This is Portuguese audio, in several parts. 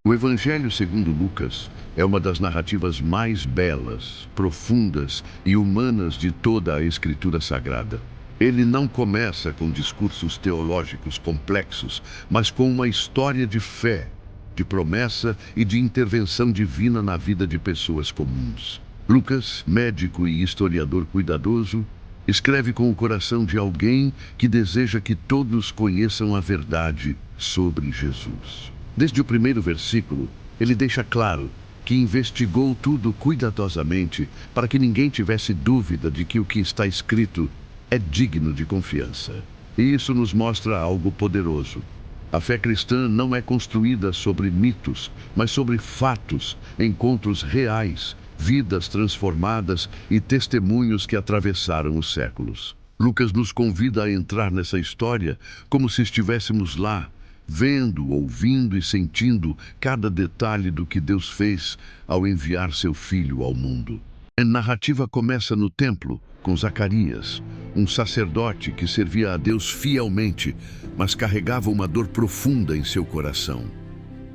O Evangelho segundo Lucas é uma das narrativas mais belas, profundas e humanas de toda a Escritura Sagrada. Ele não começa com discursos teológicos complexos, mas com uma história de fé, de promessa e de intervenção divina na vida de pessoas comuns. Lucas, médico e historiador cuidadoso, escreve com o coração de alguém que deseja que todos conheçam a verdade sobre Jesus. Desde o primeiro versículo, ele deixa claro que investigou tudo cuidadosamente para que ninguém tivesse dúvida de que o que está escrito é digno de confiança. E isso nos mostra algo poderoso. A fé cristã não é construída sobre mitos, mas sobre fatos, encontros reais, vidas transformadas e testemunhos que atravessaram os séculos. Lucas nos convida a entrar nessa história como se estivéssemos lá, vendo, ouvindo e sentindo cada detalhe do que Deus fez ao enviar seu Filho ao mundo. A narrativa começa no templo, com Zacarias, um sacerdote que servia a Deus fielmente, mas carregava uma dor profunda em seu coração.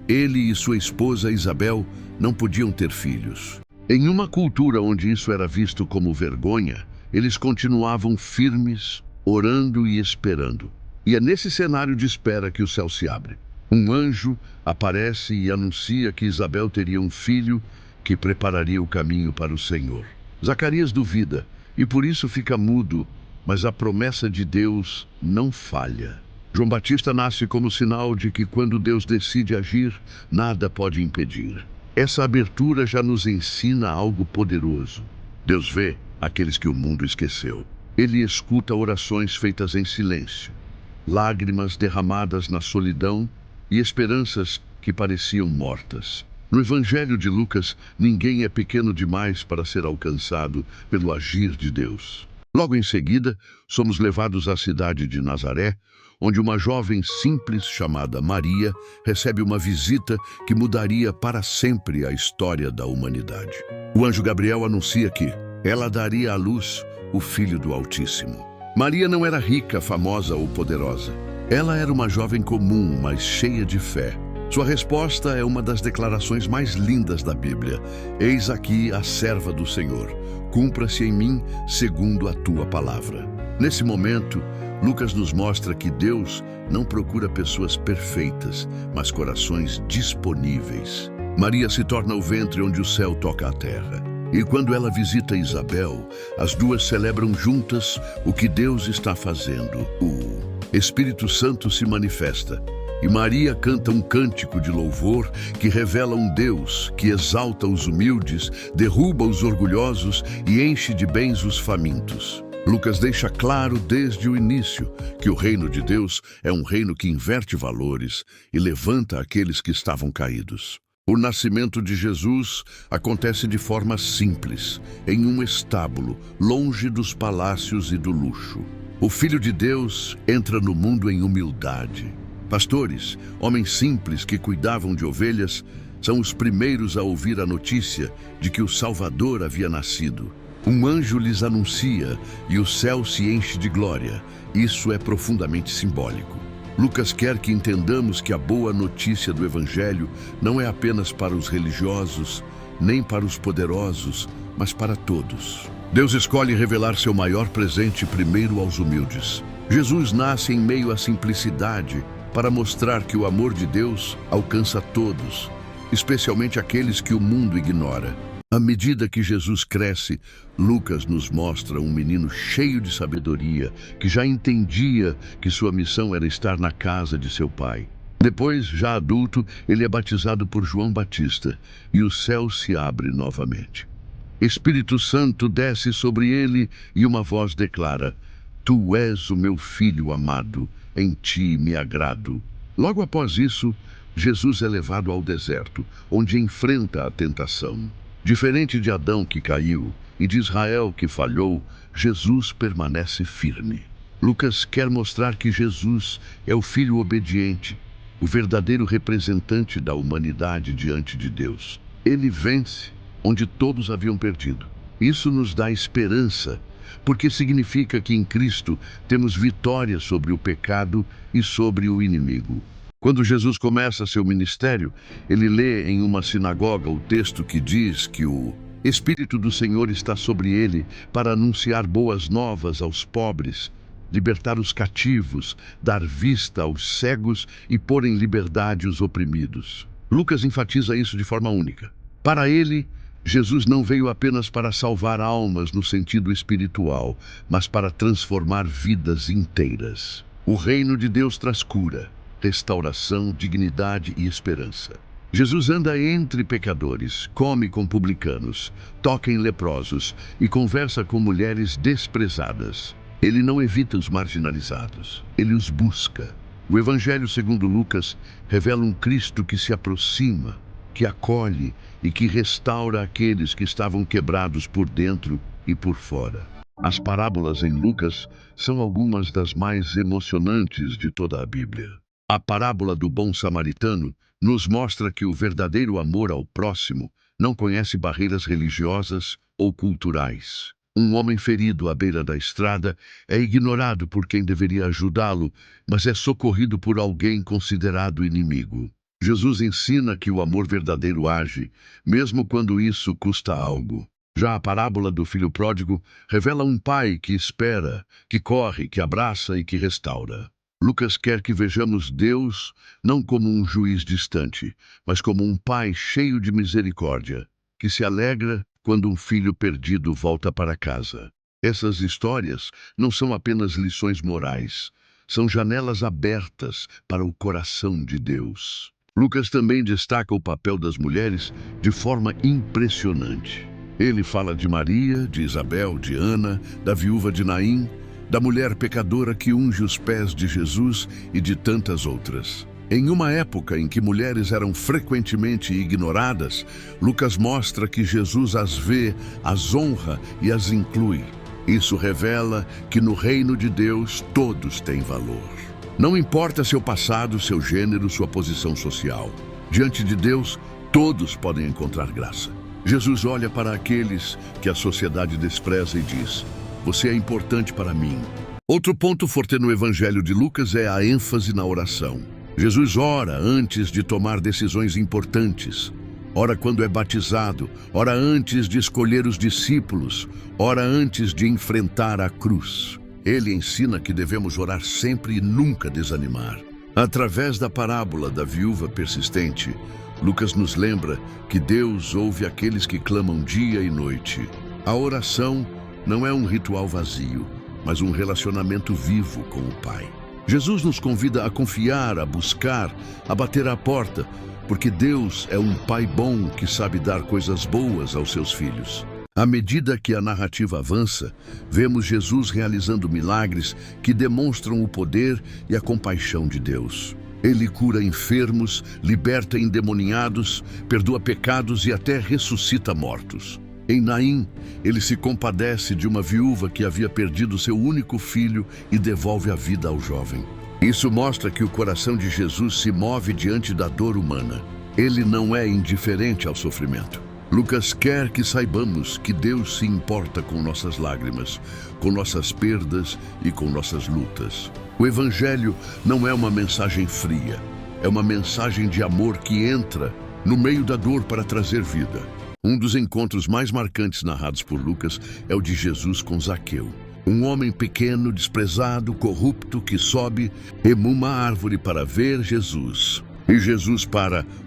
Ele e sua esposa Isabel não podiam ter filhos. Em uma cultura onde isso era visto como vergonha, eles continuavam firmes, orando e esperando. E é nesse cenário de espera que o céu se abre. Um anjo aparece e anuncia que Isabel teria um filho que prepararia o caminho para o Senhor. Zacarias duvida e por isso fica mudo, mas a promessa de Deus não falha. João Batista nasce como sinal de que quando Deus decide agir, nada pode impedir. Essa abertura já nos ensina algo poderoso. Deus vê aqueles que o mundo esqueceu. Ele escuta orações feitas em silêncio, lágrimas derramadas na solidão e esperanças que pareciam mortas. No Evangelho de Lucas, ninguém é pequeno demais para ser alcançado pelo agir de Deus. Logo em seguida, somos levados à cidade de Nazaré, onde uma jovem simples chamada Maria recebe uma visita que mudaria para sempre a história da humanidade. O anjo Gabriel anuncia que ela daria à luz o Filho do Altíssimo. Maria não era rica, famosa ou poderosa. Ela era uma jovem comum, mas cheia de fé. Sua resposta é uma das declarações mais lindas da Bíblia. Eis aqui a serva do Senhor. Cumpra-se em mim segundo a tua palavra. Nesse momento, Lucas nos mostra que Deus não procura pessoas perfeitas, mas corações disponíveis. Maria se torna o ventre onde o céu toca a terra. E quando ela visita Isabel, as duas celebram juntas o que Deus está fazendo. O Espírito Santo se manifesta. E Maria canta um cântico de louvor que revela um Deus que exalta os humildes, derruba os orgulhosos e enche de bens os famintos. Lucas deixa claro desde o início que o reino de Deus é um reino que inverte valores e levanta aqueles que estavam caídos. O nascimento de Jesus acontece de forma simples, em um estábulo, longe dos palácios e do luxo. O Filho de Deus entra no mundo em humildade. Pastores, homens simples que cuidavam de ovelhas, são os primeiros a ouvir a notícia de que o Salvador havia nascido. Um anjo lhes anuncia e o céu se enche de glória. Isso é profundamente simbólico. Lucas quer que entendamos que a boa notícia do Evangelho não é apenas para os religiosos, nem para os poderosos, mas para todos. Deus escolhe revelar seu maior presente primeiro aos humildes. Jesus nasce em meio à simplicidade para mostrar que o amor de Deus alcança todos, especialmente aqueles que o mundo ignora. À medida que Jesus cresce, Lucas nos mostra um menino cheio de sabedoria, que já entendia que sua missão era estar na casa de seu pai. Depois, já adulto, ele é batizado por João Batista e o céu se abre novamente. Espírito Santo desce sobre ele e uma voz declara: Tu és o meu filho amado, em ti me agrado. Logo após isso, Jesus é levado ao deserto, onde enfrenta a tentação. Diferente de Adão que caiu e de Israel que falhou, Jesus permanece firme. Lucas quer mostrar que Jesus é o Filho obediente, o verdadeiro representante da humanidade diante de Deus. Ele vence onde todos haviam perdido. Isso nos dá esperança, porque significa que em Cristo temos vitória sobre o pecado e sobre o inimigo. Quando Jesus começa seu ministério, ele lê em uma sinagoga o texto que diz que o Espírito do Senhor está sobre ele para anunciar boas novas aos pobres, libertar os cativos, dar vista aos cegos e pôr em liberdade os oprimidos. Lucas enfatiza isso de forma única. Para ele, Jesus não veio apenas para salvar almas no sentido espiritual, mas para transformar vidas inteiras. O reino de Deus traz cura, restauração, dignidade e esperança. Jesus anda entre pecadores, come com publicanos, toca em leprosos e conversa com mulheres desprezadas. Ele não evita os marginalizados, ele os busca. O Evangelho segundo Lucas revela um Cristo que se aproxima, que acolhe e que restaura aqueles que estavam quebrados por dentro e por fora. As parábolas em Lucas são algumas das mais emocionantes de toda a Bíblia. A parábola do bom samaritano nos mostra que o verdadeiro amor ao próximo não conhece barreiras religiosas ou culturais. Um homem ferido à beira da estrada é ignorado por quem deveria ajudá-lo, mas é socorrido por alguém considerado inimigo. Jesus ensina que o amor verdadeiro age, mesmo quando isso custa algo. Já a parábola do filho pródigo revela um pai que espera, que corre, que abraça e que restaura. Lucas quer que vejamos Deus não como um juiz distante, mas como um pai cheio de misericórdia, que se alegra quando um filho perdido volta para casa. Essas histórias não são apenas lições morais, são janelas abertas para o coração de Deus. Lucas também destaca o papel das mulheres de forma impressionante. Ele fala de Maria, de Isabel, de Ana, da viúva de Naim, da mulher pecadora que unge os pés de Jesus e de tantas outras. Em uma época em que mulheres eram frequentemente ignoradas, Lucas mostra que Jesus as vê, as honra e as inclui. Isso revela que no reino de Deus todos têm valor. Não importa seu passado, seu gênero, sua posição social. Diante de Deus, todos podem encontrar graça. Jesus olha para aqueles que a sociedade despreza e diz: "Você é importante para mim." Outro ponto forte no Evangelho de Lucas é a ênfase na oração. Jesus ora antes de tomar decisões importantes. Ora quando é batizado, ora antes de escolher os discípulos, ora antes de enfrentar a cruz. Ele ensina que devemos orar sempre e nunca desanimar. Através da parábola da viúva persistente, Lucas nos lembra que Deus ouve aqueles que clamam dia e noite. A oração não é um ritual vazio, mas um relacionamento vivo com o Pai. Jesus nos convida a confiar, a buscar, a bater à porta, porque Deus é um Pai bom que sabe dar coisas boas aos seus filhos. À medida que a narrativa avança, vemos Jesus realizando milagres que demonstram o poder e a compaixão de Deus. Ele cura enfermos, liberta endemoniados, perdoa pecados e até ressuscita mortos. Em Naim, ele se compadece de uma viúva que havia perdido seu único filho e devolve a vida ao jovem. Isso mostra que o coração de Jesus se move diante da dor humana. Ele não é indiferente ao sofrimento. Lucas quer que saibamos que Deus se importa com nossas lágrimas, com nossas perdas e com nossas lutas. O Evangelho não é uma mensagem fria, é uma mensagem de amor que entra no meio da dor para trazer vida. Um dos encontros mais marcantes narrados por Lucas é o de Jesus com Zaqueu. Um homem pequeno, desprezado, corrupto, que sobe em uma árvore para ver Jesus. E Jesus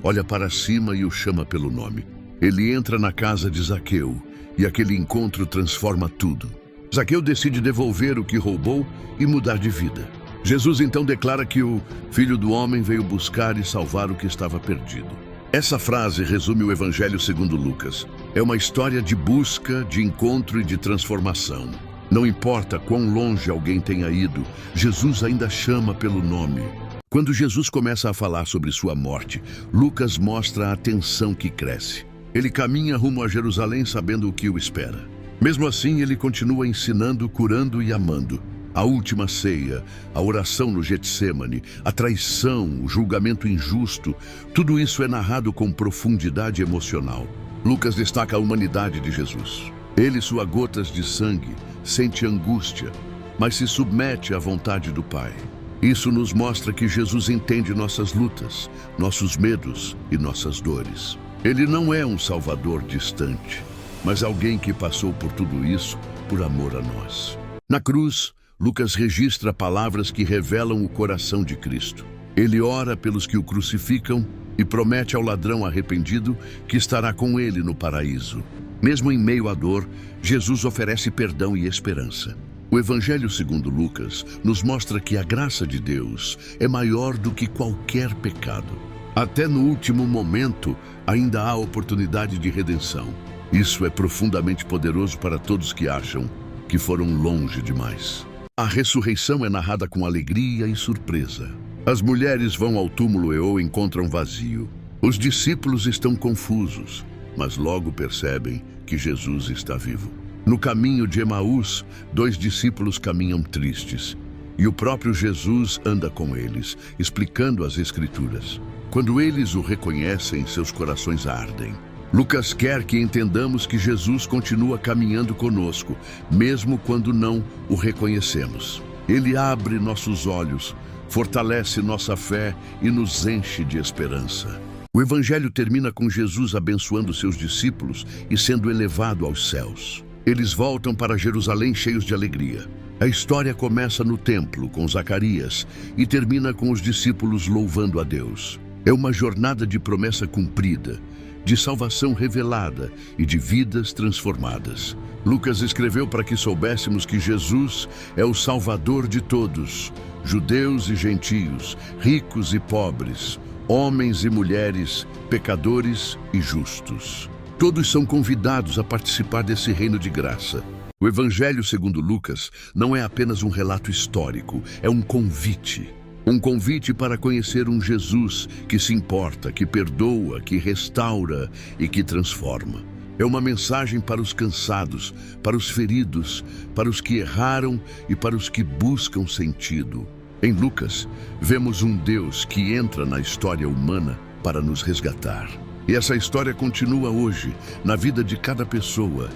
olha para cima e o chama pelo nome. Ele entra na casa de Zaqueu e aquele encontro transforma tudo. Zaqueu decide devolver o que roubou e mudar de vida. Jesus então declara que o Filho do Homem veio buscar e salvar o que estava perdido. Essa frase resume o Evangelho segundo Lucas. É uma história de busca, de encontro e de transformação. Não importa quão longe alguém tenha ido, Jesus ainda chama pelo nome. Quando Jesus começa a falar sobre sua morte, Lucas mostra a tensão que cresce. Ele caminha rumo a Jerusalém sabendo o que o espera. Mesmo assim, ele continua ensinando, curando e amando. A última ceia, a oração no Getsêmani, a traição, o julgamento injusto, tudo isso é narrado com profundidade emocional. Lucas destaca a humanidade de Jesus. Ele sua gotas de sangue, sente angústia, mas se submete à vontade do Pai. Isso nos mostra que Jesus entende nossas lutas, nossos medos e nossas dores. Ele não é um salvador distante, mas alguém que passou por tudo isso por amor a nós. Na cruz, Lucas registra palavras que revelam o coração de Cristo. Ele ora pelos que o crucificam e promete ao ladrão arrependido que estará com ele no paraíso. Mesmo em meio à dor, Jesus oferece perdão e esperança. O Evangelho segundo Lucas nos mostra que a graça de Deus é maior do que qualquer pecado. Até no último momento, ainda há oportunidade de redenção. Isso é profundamente poderoso para todos que acham que foram longe demais. A ressurreição é narrada com alegria e surpresa. As mulheres vão ao túmulo e o encontram vazio. Os discípulos estão confusos, mas logo percebem que Jesus está vivo. No caminho de Emaús, 2 discípulos caminham tristes, e o próprio Jesus anda com eles, explicando as Escrituras. Quando eles o reconhecem, seus corações ardem. Lucas quer que entendamos que Jesus continua caminhando conosco, mesmo quando não o reconhecemos. Ele abre nossos olhos, fortalece nossa fé e nos enche de esperança. O Evangelho termina com Jesus abençoando seus discípulos e sendo elevado aos céus. Eles voltam para Jerusalém cheios de alegria. A história começa no templo, com Zacarias, e termina com os discípulos louvando a Deus. É uma jornada de promessa cumprida, de salvação revelada e de vidas transformadas. Lucas escreveu para que soubéssemos que Jesus é o Salvador de todos, judeus e gentios, ricos e pobres, homens e mulheres, pecadores e justos. Todos são convidados a participar desse reino de graça. O Evangelho segundo Lucas não é apenas um relato histórico, é um convite. Um convite para conhecer um Jesus que se importa, que perdoa, que restaura e que transforma. É uma mensagem para os cansados, para os feridos, para os que erraram e para os que buscam sentido. Em Lucas, vemos um Deus que entra na história humana para nos resgatar. E essa história continua hoje, na vida de cada pessoa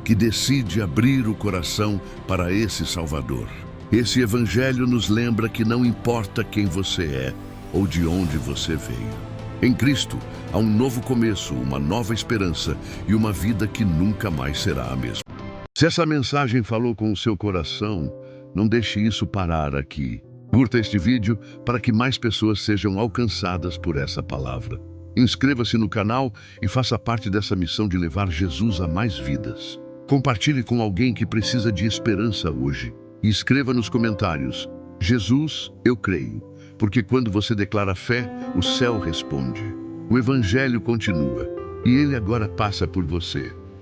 que decide abrir o coração para esse Salvador. Esse Evangelho nos lembra que não importa quem você é ou de onde você veio. Em Cristo, há um novo começo, uma nova esperança e uma vida que nunca mais será a mesma. Se essa mensagem falou com o seu coração, não deixe isso parar aqui. Curta este vídeo para que mais pessoas sejam alcançadas por essa palavra. Inscreva-se no canal e faça parte dessa missão de levar Jesus a mais vidas. Compartilhe com alguém que precisa de esperança hoje. E escreva nos comentários: Jesus, eu creio. Porque quando você declara fé, o céu responde. O Evangelho continua. E ele agora passa por você.